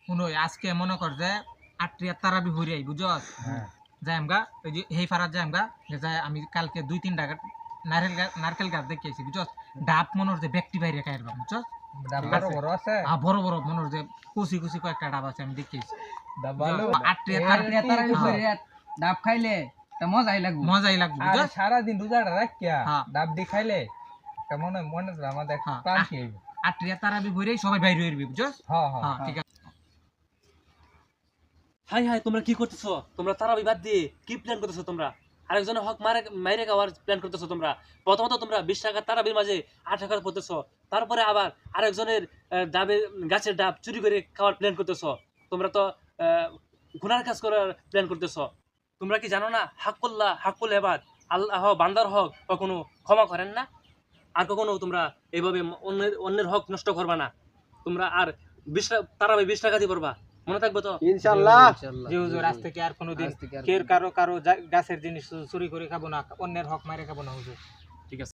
শুনই আজকে মনে কর যে আটরিয়া তারাবি হইরে আই বুঝছস যাই আমগা ওই যে হেই ফারাত যাই আমগা যাই আমি কালকে 2-3 টাকা নারকেল গাছ দেখেছি বুঝছস ডাব মনোর যে ব্যক্তি বাইরে খাইরবা বুঝছস ডাব বড় বড় আছে বড় বড় মনোর যে কুচি কুচি কয়েকটা ডাব আছে আমি দেখেছি ডাব ভালো আটরিয়া তারাবি হইরে ডাব খাইলে তা মজাই লাগবে বুঝছস আর সারা দিন রোজাটা রাখিয়া ডাব দি খাইলে কেমন মনে হয় আমাদের প্রাণ খেয়ে আটরিয়া তারাবি হইরে সবাই বাইরে হইরবি বুঝছস হ্যাঁ হ্যাঁ ঠিক আছে হাই হাই তোমরা কি করতেছো? তোমরা তারাবি বাদ দিয়ে কি প্ল্যান করতেছো? তোমরা আরেকজনের হক মাইরে খাওয়ার প্ল্যান করতেছো। তোমরা প্রথমত তোমরা 20 টাকা তারাবির মাঝে 8 টাকা করতেছো, তারপরে আবার আরেকজনের ডাবের গাছের ডাব চুরি করে খাওয়ার প্ল্যান করতেছো। তোমরা তো গুনার কাজ করার প্ল্যান করতেছো। তোমরা কি জানো না হাক্কুল ইবাদ আল্লাহ বান্দার হক কখনো ক্ষমা করেন না? আর কখনো তোমরা এইভাবে অন্যের হক নষ্ট করবা না। তোমরা আর 20 তারাবি 20 টাকা দিয়ে করবা, মনে থাকবে তো ইনশাআল্লাহ। যে হুজুর আজ থেকে আর কোনোদিন কারো গাছের জিনিস চুরি করে খাবো না, অন্যের হক মারে খাবো না হুজুর।